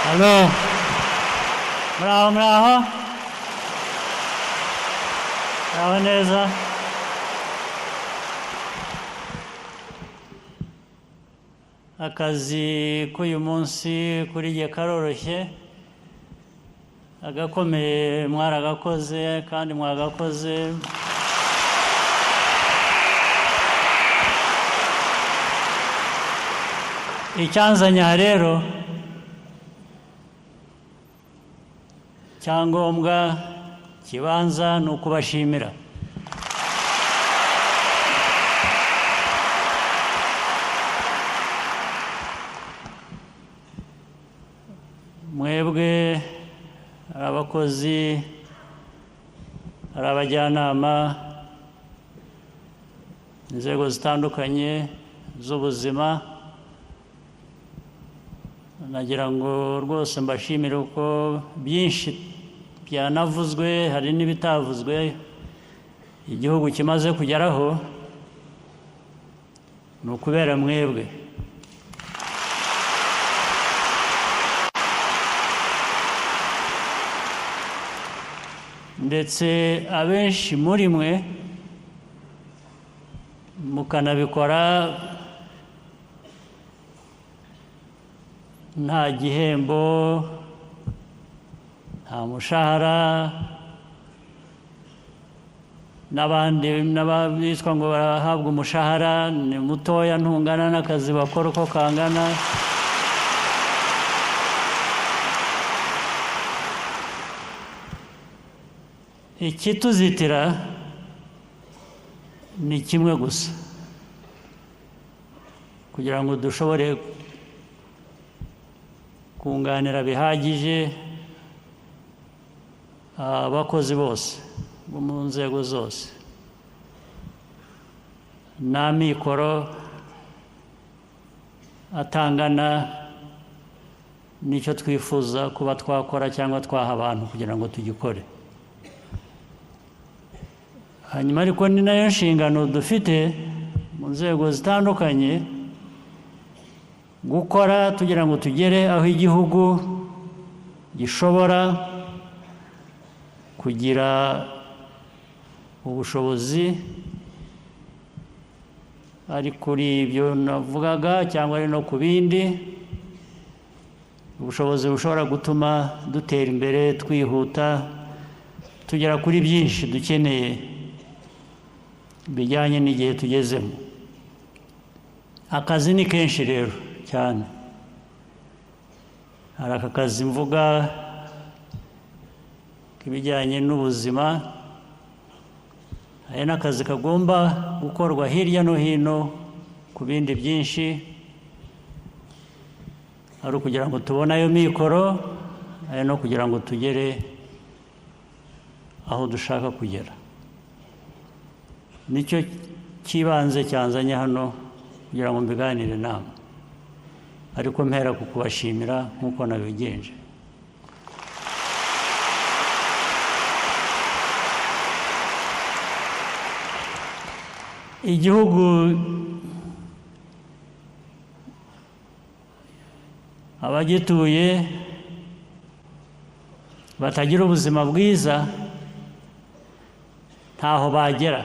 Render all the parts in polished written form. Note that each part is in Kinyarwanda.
Halo, muraho muraho, muraho neza. Akazi k'uyu munsi kuri jye karoroshye, agakomeye mwaragakoze kandi mwagakoze. Icyanzanye aha rero cyangombwa kibanza ni ukubashimira. Mwebwe ari abakozi, ari abajyanama, inzego zitandukanye z'ubuzima, nagira ngo rwose mbashimire uko byinshi byanavuzwe, hari n'ibitavuzwe igihugu kimaze kugeraho, ni ukubera mwebwe. Ndetse abenshi muri mwe mukanabikora nta gihembo, nta mushahara, n'abandi n'abitwa ngo barahabwa umushahara ni mutoya, ntungana n'akazi bakora uko kangana. Ikituzitira ni kimwe gusa, kugira ngo dushobore kunganira bihagije abakozi bose bo mu nzego zose, n'amikoro atangana n'icyo twifuza kuba twakora cyangwa twaha abantu kugira ngo tugikore. Hanyuma ariko ni nayo nshingano dufite mu nzego zitandukanye, gukora tugira ngo tugere aho igihugu gishobora kugira ubushobozi, ari kuri ibyo navugaga cyangwa ari no ku bindi, ubushobozi bushobora gutuma dutera imbere, twihuta, tugera kuri byinshi dukeneye bijyanye n'igihe tugezemo. Akazi ni kenshi rero cyane. Hari aka kazi mvuga k'ibijyanye n'ubuzima, hari n'akazi kagomba gukorwa hirya no hino ku bindi byinshi, ari ukugira ngo tubone ayo mikoro, ari no kugira ngo tugere aho dushaka kugera. Nicyo kibanze cyanzanye hano kugira ngo mbiganire namwe, ariko mpera ku kubashimira nk'uko nabigenje. Igihugu abagituye batagira ubuzima bwiza ntaho bagera.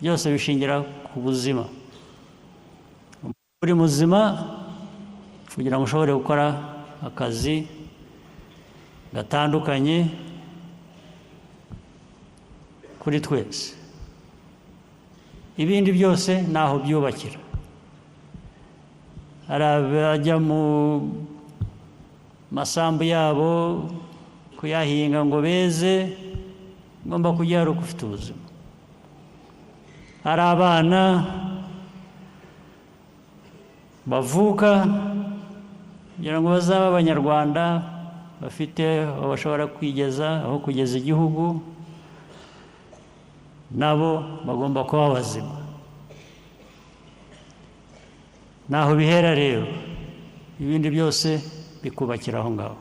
Byose bishingira ku buzima. Uri muzima kugira ngo ushobore gukora akazi gatandukanye kuri twese. Ibindi byose naho byubakira. Hari abajya mu masambu yabo kuyahinga ngo beze, ngomba kujya hari uko ufite ubuzima. Hari abana bavuka kugira ngo bazabe abanyarwanda bafite aho bashobora kwigeza, aho kugeza igihugu, nabo bagomba kuba bazima. Naho bihera rero, ibindi byose bikubakira aho ngaho.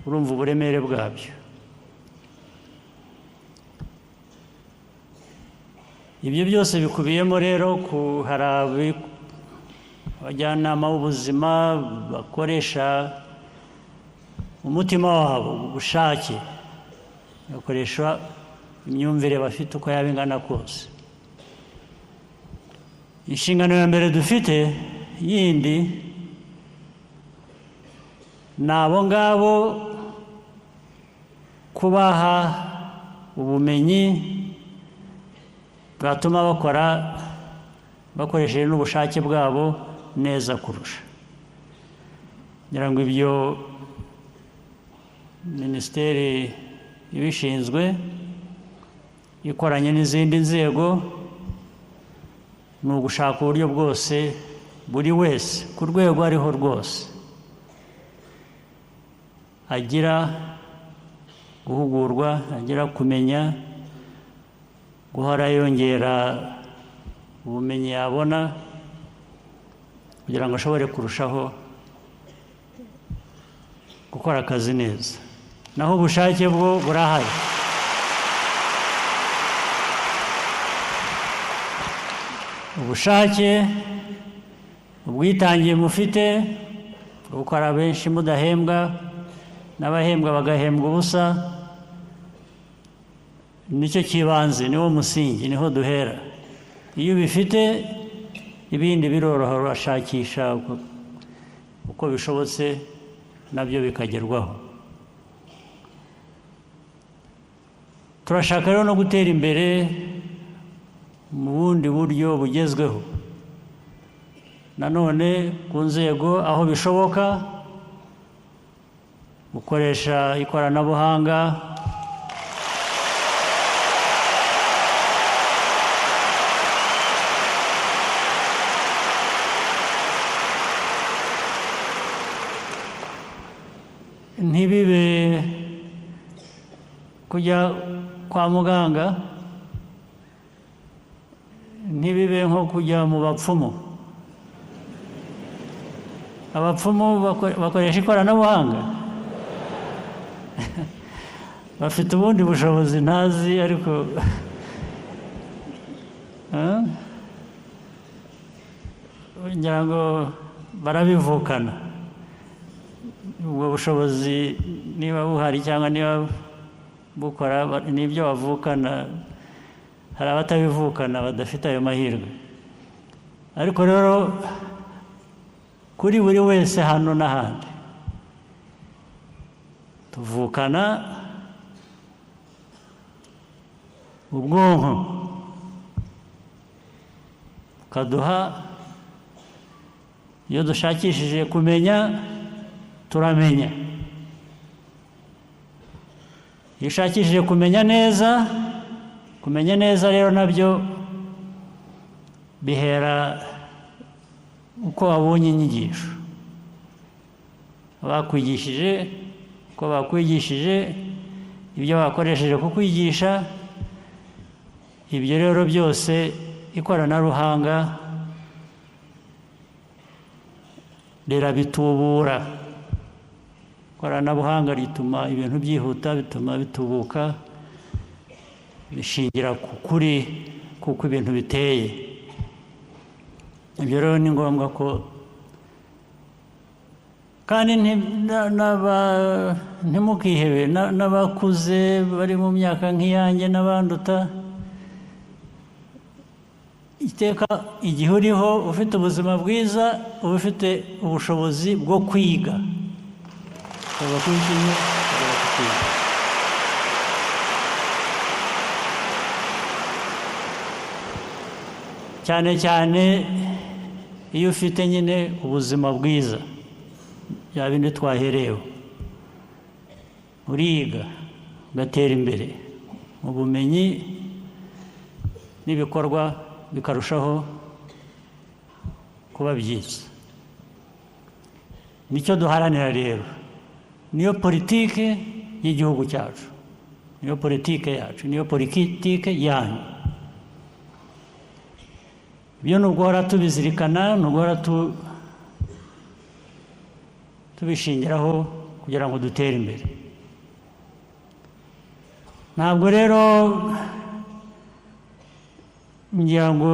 Urumva uburemere bwabyo. Ibyo byose bikubiyemo rero hari abajyanama b'ubuzima bakoresha umutima wabo, ubushake, bakoresha imyumvire bafite uko yaba ingana kose. Inshingano ya mbere dufite yindi ni abo ngabo kubaha ubumenyi bwatuma bakora bakoresheje n'ubushake bwabo neza kurusha. ngira ngo ibyo minisiteri ibishinzwe ikoranye n'izindi nzego ni ugushaka uburyo bwose buri wese ku rwego ariho rwose agira guhugurwa, agira kumenya, guhora yongera ubumenyi yabona kugira ngo ashobore kurushaho gukora akazi neza. Naho ubushake bwo burahari. Ubushake, ubwitangiye mufite, gukora benshi mudahembwa, n'abahembwa bagahembwa ubusa, nicyo kibanze, niwo musingi, niho duhera. Iyo ubifite, ibindi biroroha, urashakisha uko bishobotse nabyo bikagerwaho. Turashaka rero no gutera imbere mu bundi buryo bugezweho. Nanone ku nzego aho bishoboka gukoresha ikoranabuhanga, ntibibe kujya kwa muganga, ntibibe nko kujya mu bapfumu. Abapfumu bakoresha ikoranabuhanga bafite ubundi bushobozi ntazi, ariko ngira ngo barabivukana. Ubwo bushobozi niba buhari cyangwa niba bukora n'ibyo bavukana, hari abatabivukana badafite ayo mahirwe. Ariko rero kuri buri wese hano n'ahandi tuvukana ubwonko bukaduha, iyo dushakishije kumenya turamenya. Iyo ushakishije kumenya neza rero nabyo bihera uko wabonye inyigisho, uko bakwigishije, ibyo bakoresheje kukwigisha. Ibyo rero byose ikoranabuhanga rirabitubura. Ikoranabuhanga rituma ibintu byihuta, bituma bitubuka, bishingira ku kuri kuko ibintu biteye. Ibyo rero ni ngombwa ko, kandi ntimukihebe n'abakuze bari mu myaka nk'iyanjye n'abanduta. Iteka igihe uriho ufite ubuzima bwiza, uba ufite ubushobozi bwo kwiga. Cyane cyane iyo ufite nyine ubuzima bwiza, bya bindi twaherewe, uriga ugatera imbere mu bumenyi n'ibikorwa bikarushaho kuba byiza. Nicyo duharanira rero, niyo politike y'igihugu cyacu, niyo politike yacu, niyo politike yanyu. Ibyo ni uguhora tubizirikana, ni uguhora tubishingiraho kugira ngo dutere imbere. Ntabwo rero ngira ngo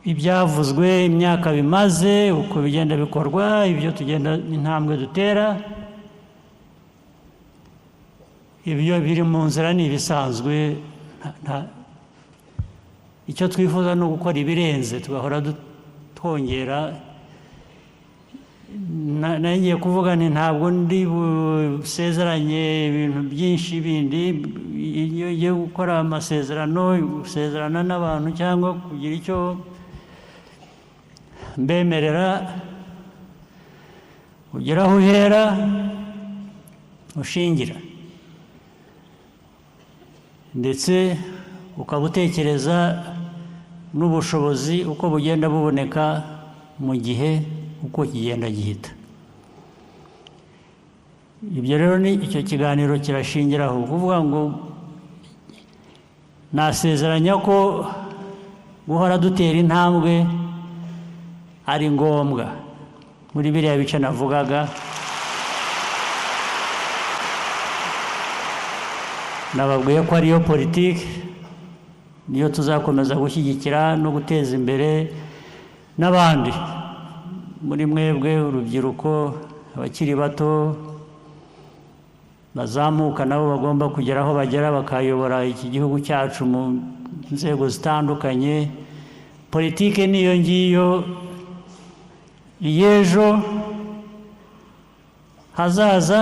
ibyavuzwe imyaka bimaze uko bigenda bikorwa ibyo tugenda intambwe dutera ibyo biri mu nzira ni ibisanzwe icyo twifuza no gukora ibirenze tugahora twongera nagiye kuvuga nti ntabwo ndi busezeranye ibintu byinshi bindi iyo ugiye gukora amasezerano gusezerana n'abantu cyangwa kugira icyo mbemerera ugera aho uhera ushingira ndetse ukaba utekereza n'ubushobozi uko bugenda buboneka mu gihe uko kigenda gihita ibyo rero ni icyo kiganiro kirashingiraho kuvuga ngo nasezeranya ko guhora dutera intambwe ari ngombwa muri biriya bice navugaga nababwiye ko ariyo politiki niyo tuzakomeza gushyigikira no guteza imbere n'abandi muri mwebwe urubyiruko abakiri bato bazamuka nabo bagomba kugera aho bagera bakayobora iki gihugu cyacu mu nzego zitandukanye politiki niyo ngiyo y'ejo hazaza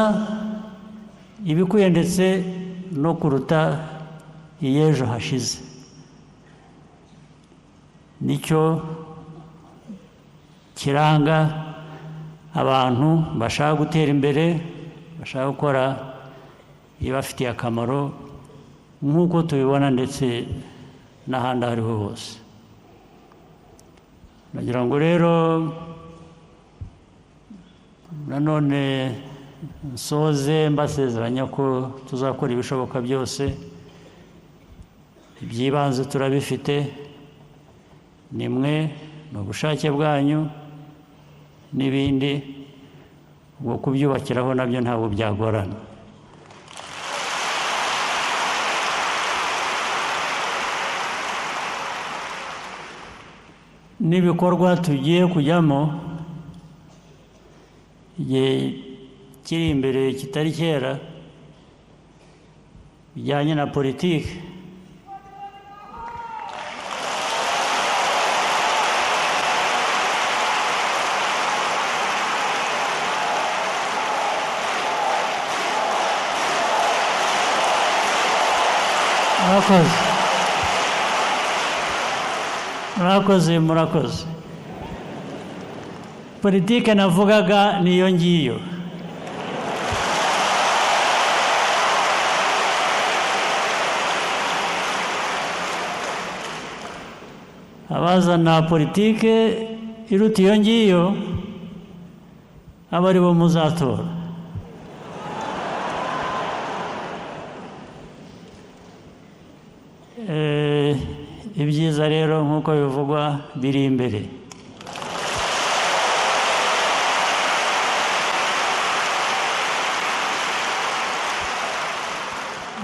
ibikwiye ndetse no kuruta iy'ejo hashize nicyo kiranga abantu bashaka gutera imbere bashaka gukora ibibafitiye akamaro nk'uko tubibona ndetse n'ahandi aho ariho hose nagira ngo rero nanone nsoze mbasezeranya ko tuzakora ibishoboka byose iby'ibanze turabifite nimwe ni ubushake bwanyu n'ibindi ubwo kubyubakiraho nabyo ntabwo byagorana n'ibikorwa tugiye kujyamo igihe kiri imbere kitari kera bijyanye na politiki murakoze politiki navugaga niyo ngiyo abazana politiki iruta iyo ngiyo aba ari bo muzatora ibyiza rero nk'uko bivugwa biri imbere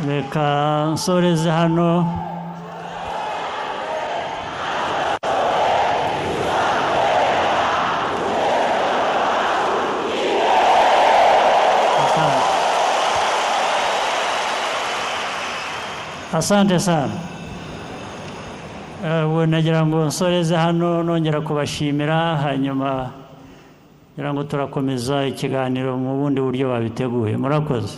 reka nsoreze hano asante sana ubu nagira ngo nsoreze hano nongera kubashimira hanyuma ngira ngo turakomeza ikiganiro mu bundi buryo babiteguye murakoze